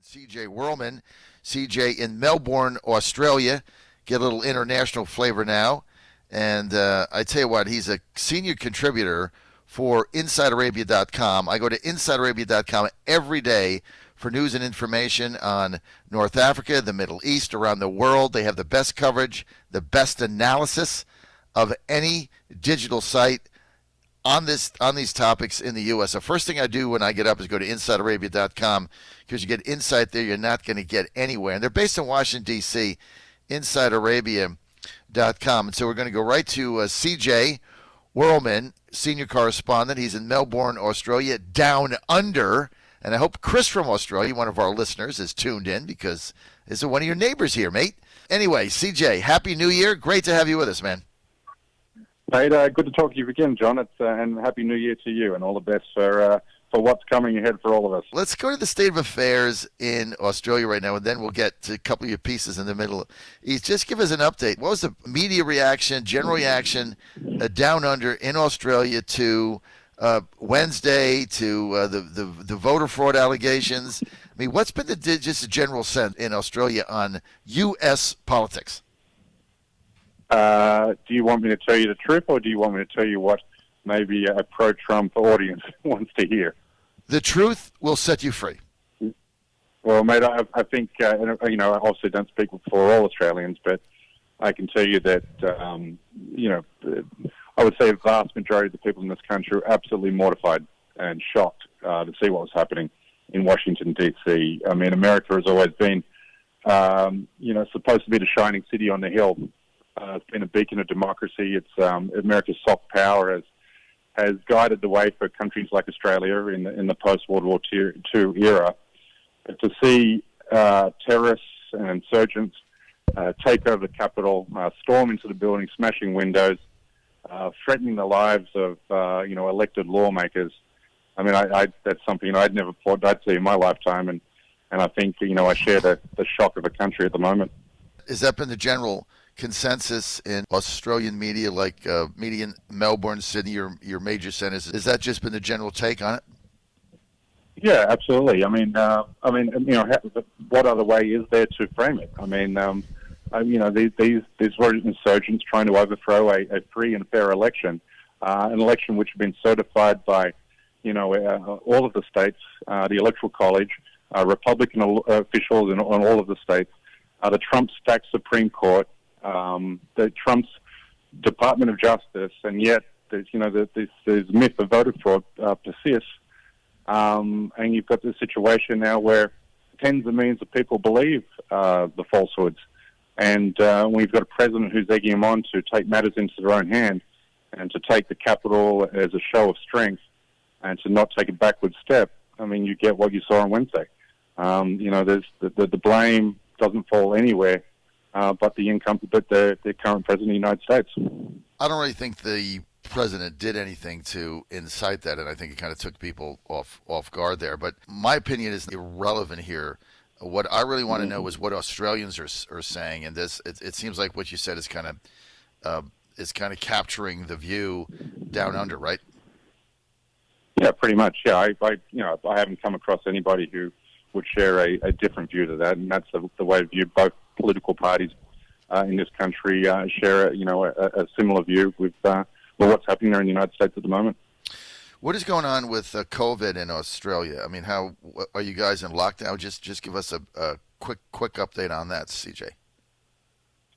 CJ Werelman. CJ in Melbourne, Australia. Get a little international flavor now. And I tell you what, he's a senior contributor for InsideArabia.com. I go to InsideArabia.com every day for news and information on North Africa, the Middle East, around the world. They have the best coverage, the best analysis of any digital site on these topics in the U.S. The first thing I do when I get up is go to InsideArabia.com because you get insight there you're not going to get anywhere. And they're based in Washington, D.C., InsideArabia.com. And so we're going to go right to CJ Werelman, senior correspondent. He's in Melbourne, Australia, down under. And I hope Chris from Australia, one of our listeners, is tuned in because this is one of your neighbors here, mate. Anyway, CJ, Happy New Year. Great to have you with us, man. Mate, good to talk to you again, John. And Happy New Year to you, and all the best for what's coming ahead for all of us. Let's go to the state of affairs in Australia right now, and then we'll get to a couple of your pieces in the middle. Just give us an update. What was the media reaction, general reaction, down under in Australia to Wednesday, to the voter fraud allegations? I mean, what's been just a general sense in Australia on U.S. politics? Do you want me to tell you the truth, or do you want me to tell you what maybe a pro-Trump audience wants to hear? The truth will set you free. Well, mate, I think, I obviously don't speak for all Australians, but I can tell you that, I would say a vast majority of the people in this country are absolutely mortified and shocked to see what was happening in Washington, D.C. I mean, America has always been, supposed to be the shining city on the hill. It's been a beacon of democracy. It's America's soft power has guided the way for countries like Australia in the post-World War II era. But to see terrorists and insurgents take over the Capitol, storm into the building, smashing windows, threatening the lives of elected lawmakers. I mean, that's something I'd never thought I'd see in my lifetime, and I think I share the shock of the country at the moment. Has that been the general consensus in Australian media, like media in Melbourne, Sydney, your major centers? Has that just been the general take on it? Yeah, absolutely. I mean, what other way is there to frame it? I mean, these insurgents trying to overthrow a free and fair election, an election which had been certified by, all of the states, the Electoral College, Republican officials in all of the states, the Trump-stacked Supreme Court, the Trump's Department of Justice, and yet this myth of voter fraud persists. And you've got this situation now where tens of millions of people believe the falsehoods, and we've got a president who's egging them on to take matters into their own hand and to take the Capitol as a show of strength and to not take a backward step. I mean, you get what you saw on Wednesday. There's the blame doesn't fall anywhere but the current president of the United States. I don't really think the president did anything to incite that, and I think it kind of took people off guard there. But my opinion is irrelevant here. What I really want to know is what Australians are saying, and this it seems like what you said is kind of capturing the view down under, right? Yeah, pretty much. Yeah, I haven't come across anybody who would share a different view to that, and that's the way to view both political parties in this country share a similar view with what's happening there in the United States at the moment. What is going on with COVID in Australia? I mean, how are you guys in lockdown? Just give us a quick update on that, CJ.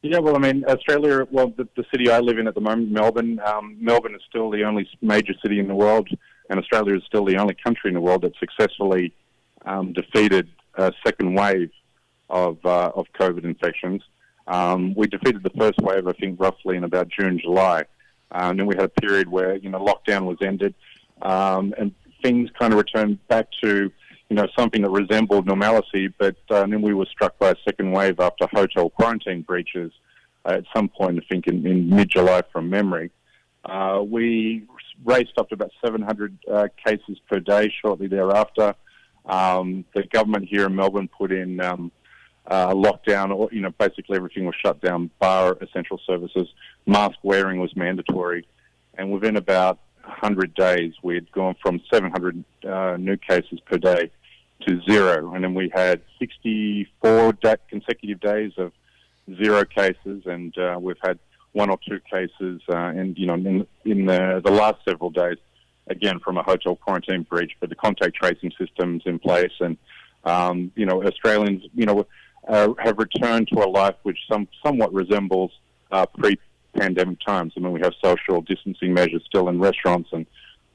Yeah, well, I mean, Australia, the city I live in at the moment, Melbourne, Melbourne is still the only major city in the world, and Australia is still the only country in the world that successfully defeated a second wave of COVID infections. We defeated the first wave, I think, roughly in about June, July. And then we had a period where, lockdown was ended, and things kind of returned back to, something that resembled normalcy. But then we were struck by a second wave after hotel quarantine breaches at some point, I think, in mid-July from memory. We raced up to about 700 cases per day shortly thereafter. The government here in Melbourne put in lockdown, or basically everything was shut down, bar essential services. Mask wearing was mandatory, and within about 100 days, we had gone from 700 new cases per day to zero. And then we had 64 consecutive days of 0 cases, and we've had 1 or 2 cases in the last several days, again, from a hotel quarantine breach, but the contact tracing system's in place. And, Australians, have returned to a life which somewhat resembles pre-pandemic times. I mean, we have social distancing measures still in restaurants and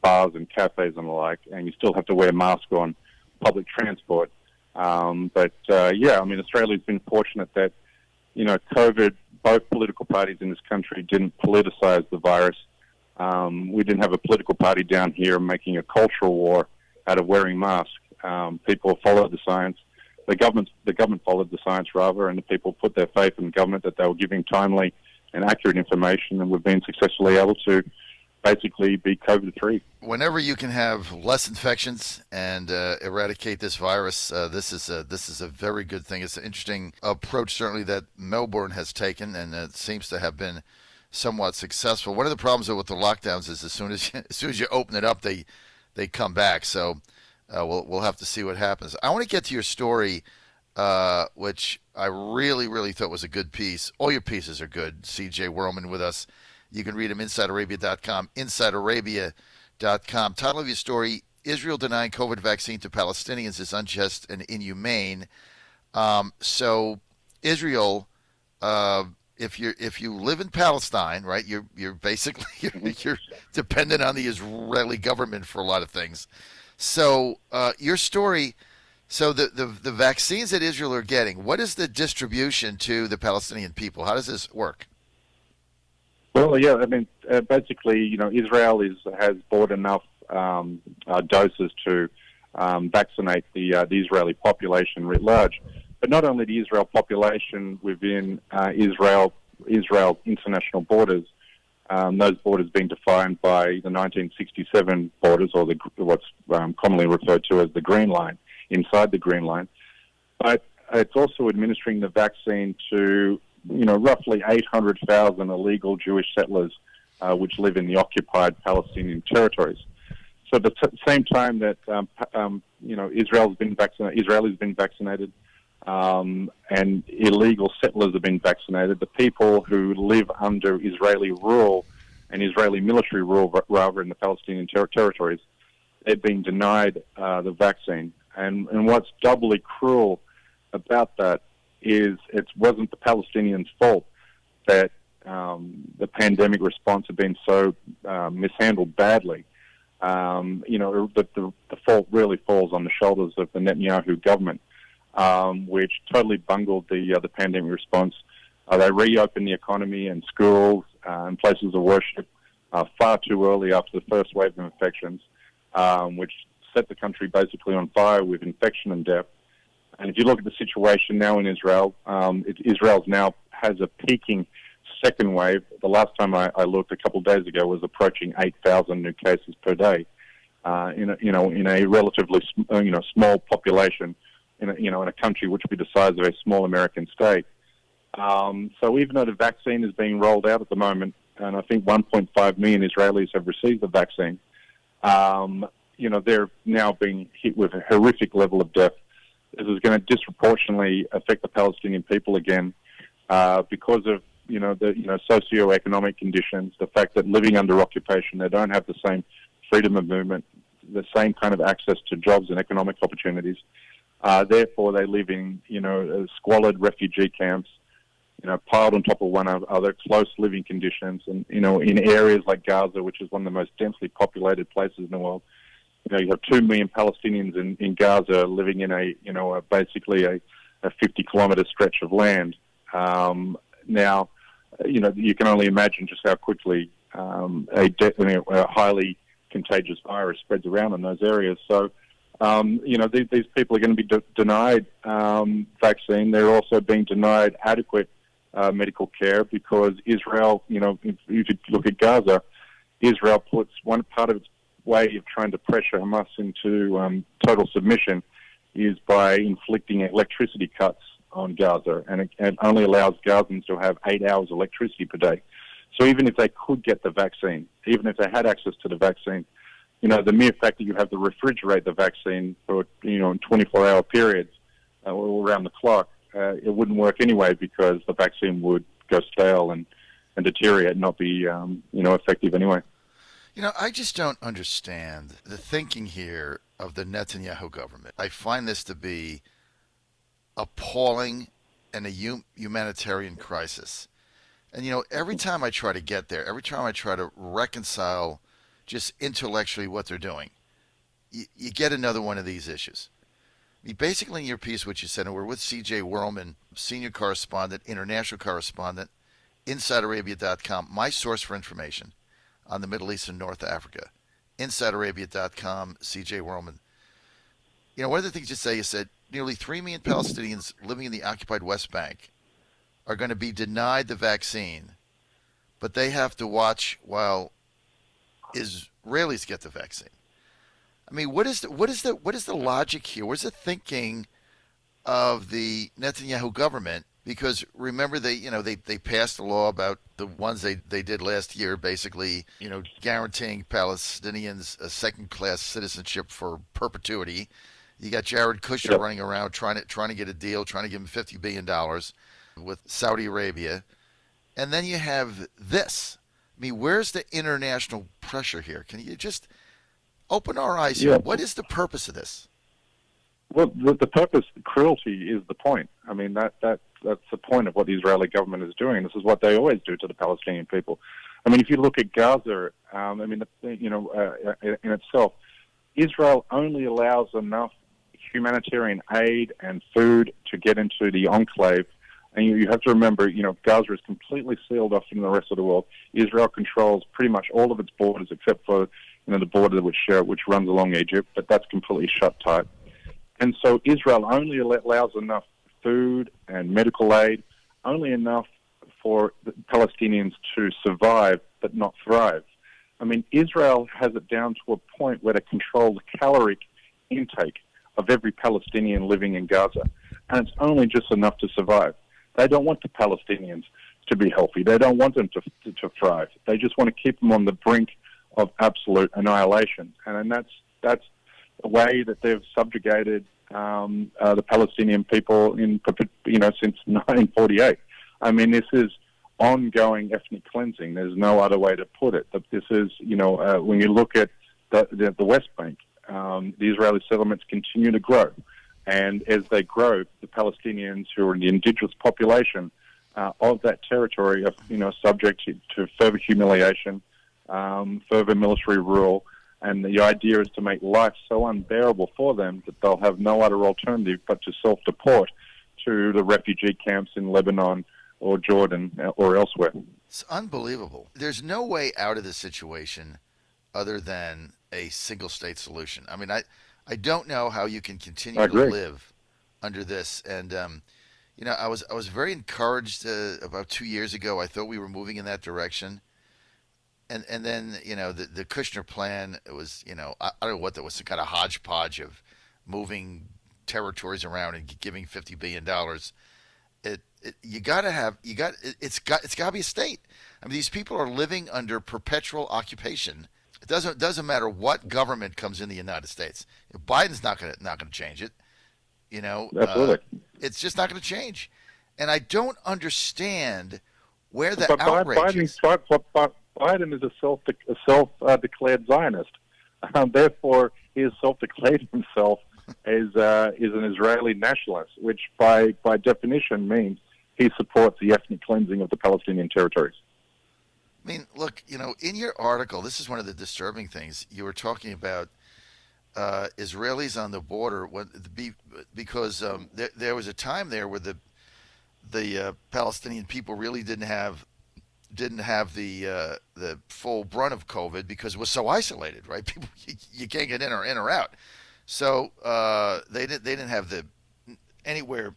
bars and cafes and the like, and you still have to wear a mask on public transport. Australia's been fortunate that, COVID, both political parties in this country didn't politicize the virus. We didn't have a political party down here making a cultural war out of wearing masks. People followed the science. The government followed the science rather, and the people put their faith in government that they were giving timely and accurate information, and we've been successfully able to basically be COVID-free. Whenever you can have less infections and eradicate this virus, this is a very good thing. It's an interesting approach, certainly, that Melbourne has taken, and it seems to have been somewhat successful. One of the problems with the lockdowns is as soon as you open it up, they come back. So we'll have to see what happens. I want to get to your story, which I really, really thought was a good piece. All your pieces are good. CJ Werelman with us. You can read them InsideArabia.com, InsideArabia.com. Title of your story: Israel denying COVID vaccine to Palestinians is unjust and inhumane. So Israel, if you live in Palestine, right, you're basically you're dependent on the Israeli government for a lot of things. So your story. So the vaccines that Israel are getting, what is the distribution to the Palestinian people? How does this work? Well, yeah, I mean, basically, Israel has bought enough doses to vaccinate the Israeli population writ large, but not only the Israel population within Israel's international borders. Those borders being defined by the 1967 borders, or what's commonly referred to as the Green Line, inside the Green Line. But it's also administering the vaccine to roughly 800,000 illegal Jewish settlers which live in the occupied Palestinian territories. So at the same time that Israel's been vaccinated, and illegal settlers have been vaccinated, the people who live under Israeli rule and Israeli military rule, rather, in the Palestinian territories, they've been denied the vaccine. And what's doubly cruel about that is it wasn't the Palestinians' fault that the pandemic response had been so mishandled badly. The fault really falls on the shoulders of the Netanyahu government, which totally bungled the pandemic response. They reopened the economy and schools and places of worship far too early after the first wave of infections, which set the country basically on fire with infection and death. And if you look at the situation now in Israel, Israel now has a peaking second wave. The last time I looked a couple of days ago was approaching 8,000 new cases per day in a relatively small population in a country which would be the size of a small American state. So even though the vaccine is being rolled out at the moment, and I think 1.5 million Israelis have received the vaccine, they're now being hit with a horrific level of death. This is going to disproportionately affect the Palestinian people again because of the socioeconomic conditions, the fact that living under occupation, they don't have the same freedom of movement, the same kind of access to jobs and economic opportunities. Therefore, they live in squalid refugee camps, piled on top of one another, close living conditions, and in areas like Gaza, which is one of the most densely populated places in the world. You have 2 million Palestinians in Gaza living in basically a 50-kilometer stretch of land. Now, you can only imagine just how quickly a highly contagious virus spreads around in those areas. So, these people are going to be denied vaccine. They're also being denied adequate medical care because Israel, if you look at Gaza, Israel puts one part of its way of trying to pressure Hamas into total submission is by inflicting electricity cuts on Gaza, and it only allows Gazans to have 8 hours electricity per day. So even if they could get the vaccine, even if they had access to the vaccine, the mere fact that you have to refrigerate the vaccine for, in 24-hour periods around the clock, it wouldn't work anyway because the vaccine would go stale and deteriorate and not be, effective anyway. I just don't understand the thinking here of the Netanyahu government. I find this to be appalling and a humanitarian crisis. And, every time I try to get there, every time I try to reconcile just intellectually what they're doing, you get another one of these issues. Basically, in your piece, what you said, and we're with C.J. Werelman, senior correspondent, international correspondent, InsideArabia.com, my source for information on the Middle East and North Africa. InsideArabia.com, C.J. Werelman. One of the things you said, nearly 3 million Palestinians living in the occupied West Bank are going to be denied the vaccine, but they have to watch while Israelis get the vaccine. What is the logic here? What's the thinking of the Netanyahu government? Because remember, they passed a law about the ones they did last year, basically, guaranteeing Palestinians a second-class citizenship for perpetuity. You got Jared Kushner running around trying to get a deal, trying to give him $50 billion with Saudi Arabia, and then you have this. Where's the international pressure here? Can you just open our eyes here? What is the purpose of this? Well, the purpose, cruelty, is the point. That's the point of what the Israeli government is doing. This is what they always do to the Palestinian people. If you look at Gaza, in itself, Israel only allows enough humanitarian aid and food to get into the enclave. And you have to remember, Gaza is completely sealed off from the rest of the world. Israel controls pretty much all of its borders except for, the border which runs along Egypt, but that's completely shut tight. And so Israel only allows enough food and medical aid, only enough for the Palestinians to survive but not thrive. Israel has it down to a point where they control the caloric intake of every Palestinian living in Gaza, and it's only just enough to survive. They don't want the Palestinians to be healthy. They don't want them to thrive. They just want to keep them on the brink of absolute annihilation. And that's the way that they've subjugated the Palestinian people since 1948. This is ongoing ethnic cleansing. There's no other way to put it. But this is, when you look at the West Bank, the Israeli settlements continue to grow. And as they grow, the Palestinians, who are the indigenous population of that territory, are subject to further humiliation, further military rule, and the idea is to make life so unbearable for them that they'll have no other alternative but to self-deport to the refugee camps in Lebanon or Jordan or elsewhere. It's unbelievable. There's no way out of this situation other than a single-state solution. I don't know how you can continue to live under this. And, I was very encouraged about 2 years ago. I thought we were moving in that direction. And then, the Kushner plan, it was, I don't know what that was, some kind of hodgepodge of moving territories around and giving $50 billion. It's got to be a state. These people are living under perpetual occupation. It doesn't matter what government comes in the United States. Biden's not going to change it. Absolutely. It's just not going to change. And I don't understand where the outrage is. Biden is a self-declared Zionist. Therefore, he has self-declared himself as an Israeli nationalist, which by definition means he supports the ethnic cleansing of the Palestinian territories. Look, in your article, this is one of the disturbing things. You were talking about Israelis on the border because there was a time there where the Palestinian people really didn't have the full brunt of COVID because it was so isolated, right? People, you can't get in or out. So they didn't have anywhere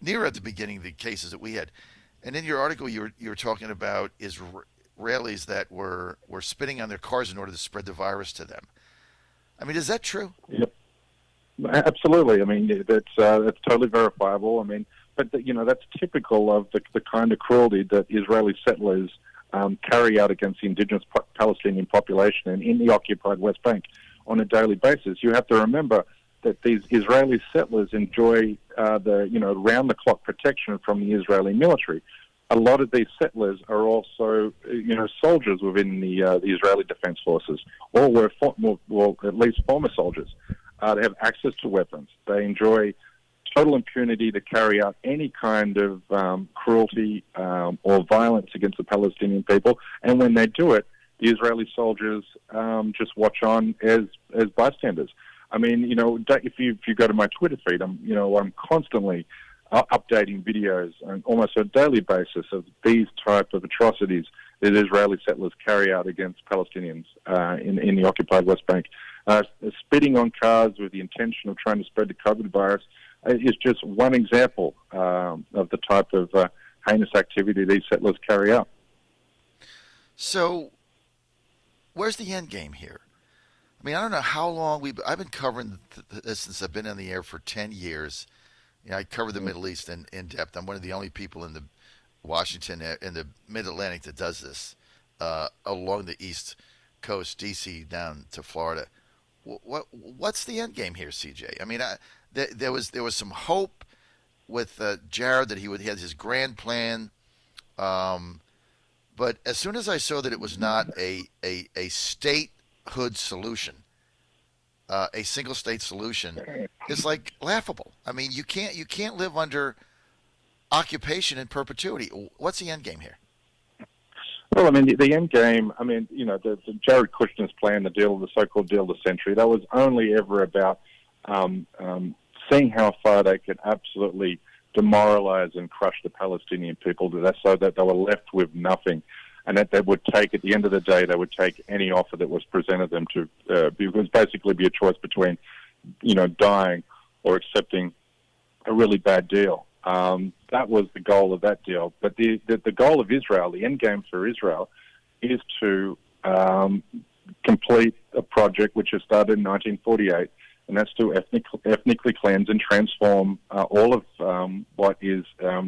near at the beginning the cases that we had. And in your article, you were talking about Israelis that were spitting on their cars in order to spread the virus to them. Is that true? Yep. Absolutely. That's totally verifiable. But that's typical of the kind of cruelty that Israeli settlers carry out against the indigenous Palestinian population in the occupied West Bank on a daily basis. You have to remember that these Israeli settlers enjoy the round-the-clock protection from the Israeli military. A lot of these settlers are also soldiers within the Israeli Defense Forces, or were at least former soldiers. They have access to weapons. They enjoy total impunity to carry out any kind of cruelty or violence against the Palestinian people. And when they do it, the Israeli soldiers just watch on as bystanders. I mean, if you go to my Twitter feed, I'm constantly updating videos on almost a daily basis of these type of atrocities that Israeli settlers carry out against Palestinians in the occupied West Bank. Spitting on cars with the intention of trying to spread the COVID virus is just one example of the type of heinous activity these settlers carry out. So, where's the end game here? I mean, I don't know how long I've been covering this since I've been on the air for 10 years. I cover the Middle East in depth. I'm one of the only people in the Washington, in the Mid-Atlantic that does this along the East Coast, D.C. down to Florida. What's the end game here, CJ? I mean, there was some hope with Jared that he had his grand plan, but as soon as I saw that it was not a statehood solution, a single state solution, it's like laughable. I mean, you can't live under occupation in perpetuity. What's the end game here? Well, I mean, the end game, the Jared Kushner's plan, the so-called deal of the century, that was only ever about seeing how far they could absolutely demoralize and crush the Palestinian people so that they were left with nothing. And that they would take, at the end of the day, they would take any offer that was presented them to, because basically be a choice between, dying or accepting a really bad deal. That was the goal of that deal. But the goal of Israel, the end game for Israel, is to complete a project which was started in 1948, and that's to ethnically cleanse and transform all of what is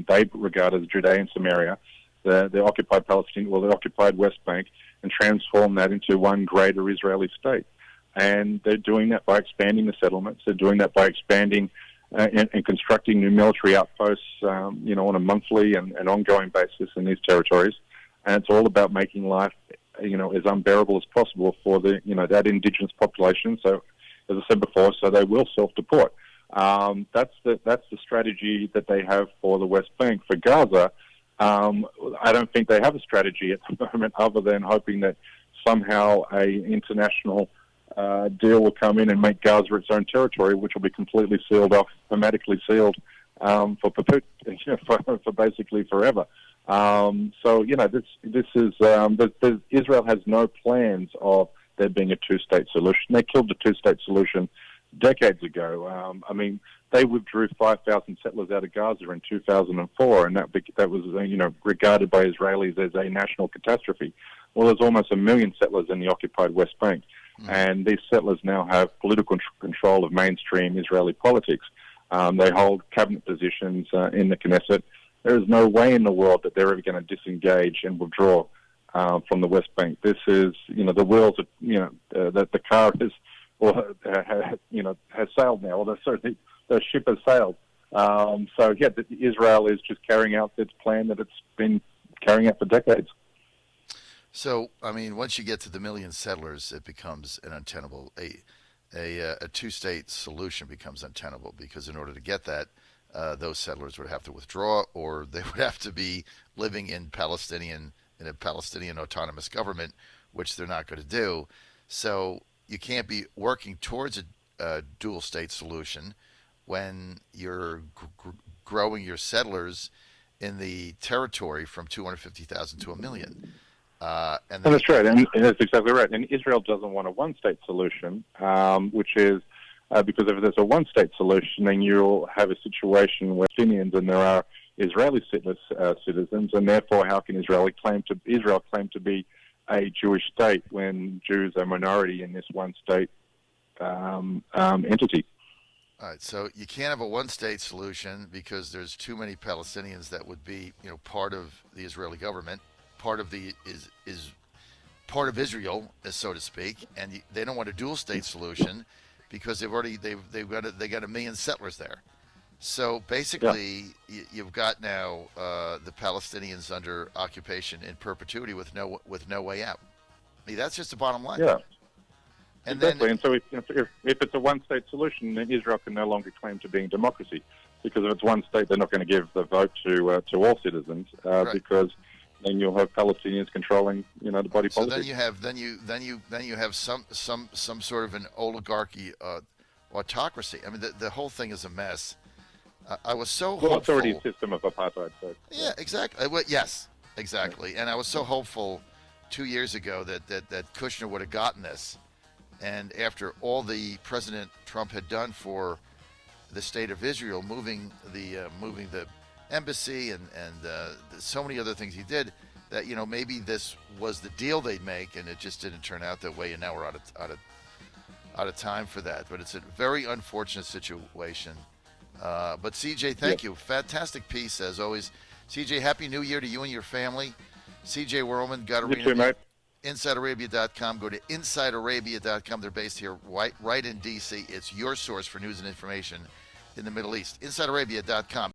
they regard as Judea and Samaria, the occupied Palestine, the occupied West Bank, and transform that into one greater Israeli state. And they're doing that by expanding the settlements. They're doing that by expanding and constructing new military outposts, on a monthly and ongoing basis in these territories. And it's all about making life, as unbearable as possible for that indigenous population. So, as I said before, so they will self-deport. That's the strategy that they have for the West Bank. For Gaza, I don't think they have a strategy at the moment other than hoping that somehow a international deal will come in and make Gaza its own territory, which will be completely sealed off, hermetically sealed for basically forever. This is Israel has no plans of there being a two-state solution. They killed the two-state solution decades ago. They withdrew 5,000 settlers out of Gaza in 2004, and that was regarded by Israelis as a national catastrophe. Well, there's almost 1 million settlers in the occupied West Bank, and these settlers now have political control of mainstream Israeli politics. They hold cabinet positions in the Knesset. There is no way in the world that they're ever going to disengage and withdraw from the West Bank. This is, the wheels, that the car is, has sailed now, or the ship has sailed. Israel is just carrying out its plan that it's been carrying out for decades. So, once you get to the 1 million settlers, it becomes an untenable. A two-state solution becomes untenable, because in order to get that, those settlers would have to withdraw, or they would have to be living in a Palestinian autonomous government, which they're not going to do. So you can't be working towards a dual-state solution when you're growing your settlers in the territory from 250,000 to 1 million. And that's right, and that's exactly right. And Israel doesn't want a one-state solution, which is because if there's a one-state solution, then you'll have a situation where Palestinians and there are Israeli citizens, and therefore, how can Israel claim to be a Jewish state when Jews are a minority in this one-state entity? All right, so you can't have a one-state solution because there's too many Palestinians that would be, part of the Israeli government, part of the is part of Israel, so to speak, and they don't want a dual state solution because they've got a million settlers there. So basically, you've got now the Palestinians under occupation in perpetuity with no way out. I mean, that's just the bottom line. Yeah. And exactly. then, and so if it's a one-state solution, then Israel can no longer claim to being democracy, because if it's one state, they're not going to give the vote to all citizens, Right. because then you'll have Palestinians controlling, the body so politic. then you have some sort of an oligarchy, autocracy. I mean, the whole thing is a mess. I was so hopeful. Well, it's already a system of apartheid. So, Yeah, exactly. Well, yes, exactly. And I was so hopeful 2 years ago that Kushner would have gotten this. And after all the President Trump had done for the state of Israel, moving the embassy and so many other things he did, that maybe this was the deal they'd make, and it just didn't turn out that way. And now we're out of time for that. But it's a very unfortunate situation. But CJ, thank you. Fantastic piece as always. CJ, Happy New Year to you and your family. CJ Werelman, got to read it. InsideArabia.com. Go to InsideArabia.com. They're based here right in D.C. It's your source for news and information in the Middle East. InsideArabia.com.